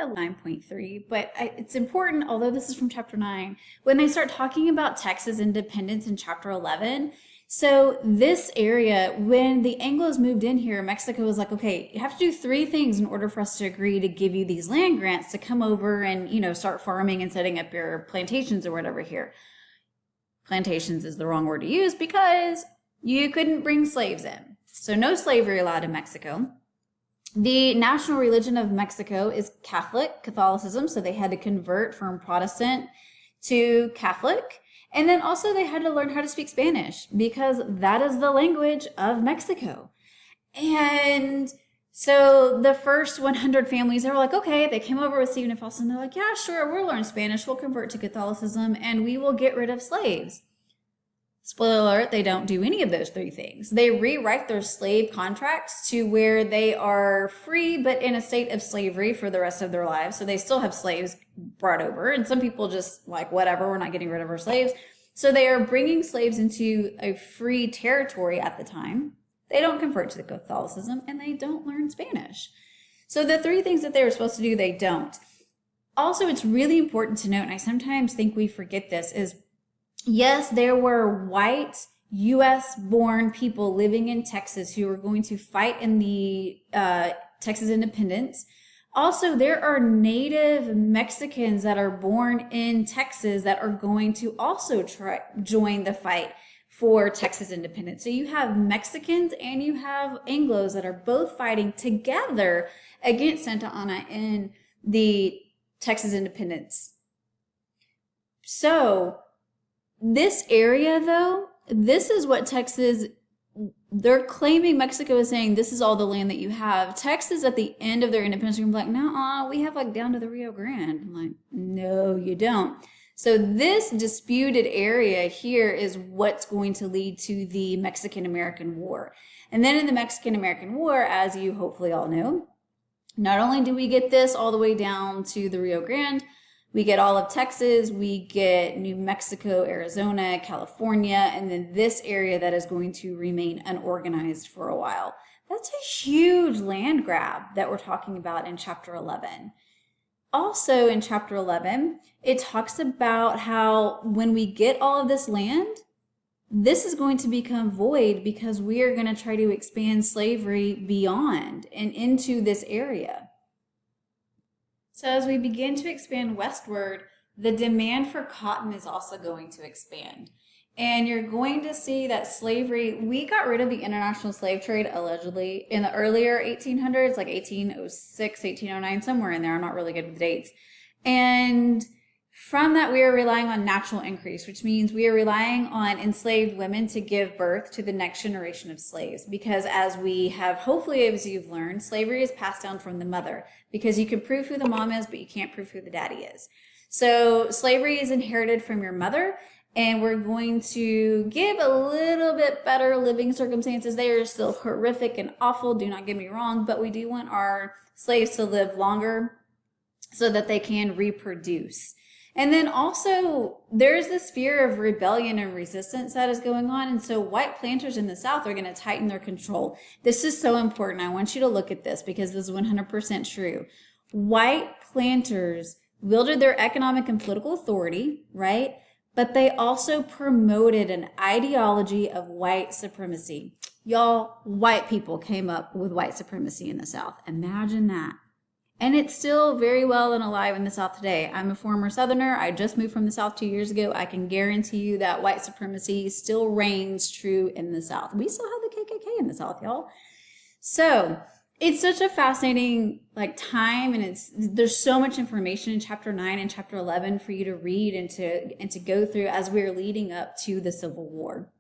9.3, but it's important, although this is from chapter 9, when they start talking about Texas independence in chapter 11. So this area, when the Anglos moved in here, Mexico was like, okay, you have to do 3 things in order for us to agree to give you these land grants to come over and, start farming and setting up your plantations or whatever here. Plantations is the wrong word to use because you couldn't bring slaves in. So no slavery allowed in Mexico. The national religion of Mexico is Catholicism, so they had to convert from Protestant to Catholic. And then also they had to learn how to speak Spanish because that is the language of Mexico. And so the first 100 families, they were like, okay, they came over with Stephen and Faustina, and they're like, yeah, sure, we'll learn Spanish, we'll convert to Catholicism, and we will get rid of slaves. Spoiler alert, they don't do any of those 3 things. They rewrite their slave contracts to where they are free, but in a state of slavery for the rest of their lives. So they still have slaves brought over. And some people just like, whatever, we're not getting rid of our slaves. So they are bringing slaves into a free territory at the time. They don't convert to Catholicism and they don't learn Spanish. So the 3 things that they were supposed to do, they don't. Also, it's really important to note, and I sometimes think we forget this, is yes, there were white U.S.-born people living in Texas who were going to fight in the Texas independence. Also, there are native Mexicans that are born in Texas that are going to also join the fight for Texas independence. So you have Mexicans and you have Anglos that are both fighting together against Santa Anna in the Texas independence. So this area, though, this is what Texas, they're claiming Mexico is saying this is all the land that you have. Texas at the end of their independence, you're like, no, we have like down to the Rio Grande. I'm like, no, you don't. So this disputed area here is what's going to lead to the Mexican-American War. And then in the Mexican-American War, as you hopefully all know, not only do we get this all the way down to the Rio Grande, we get all of Texas, we get New Mexico, Arizona, California, and then this area that is going to remain unorganized for a while. That's a huge land grab that we're talking about in chapter 11. Also in chapter 11, it talks about how when we get all of this land, this is going to become void because we are going to try to expand slavery beyond and into this area. So as we begin to expand westward, the demand for cotton is also going to expand. And you're going to see that slavery, we got rid of the international slave trade allegedly in the earlier 1800s, like 1806, 1809, somewhere in there. I'm not really good with dates. And from that, we are relying on natural increase, which means we are relying on enslaved women to give birth to the next generation of slaves. Because as we have, hopefully, as you've learned, slavery is passed down from the mother. Because you can prove who the mom is, but you can't prove who the daddy is. So slavery is inherited from your mother, and we're going to give a little bit better living circumstances. They are still horrific and awful, do not get me wrong, but we do want our slaves to live longer so that they can reproduce. And then also, there's this fear of rebellion and resistance that is going on. And so white planters in the South are going to tighten their control. This is so important. I want you to look at this because this is 100% true. White planters wielded their economic and political authority, right? But they also promoted an ideology of white supremacy. Y'all, white people came up with white supremacy in the South. Imagine that. And it's still very well and alive in the South today. I'm a former Southerner. I just moved from the South 2 years ago. I can guarantee you that white supremacy still reigns true in the South. We still have the KKK in the South, y'all. So it's such a fascinating time, and there's so much information in chapter 9 and chapter 11 for you to read and to go through as we're leading up to the Civil War.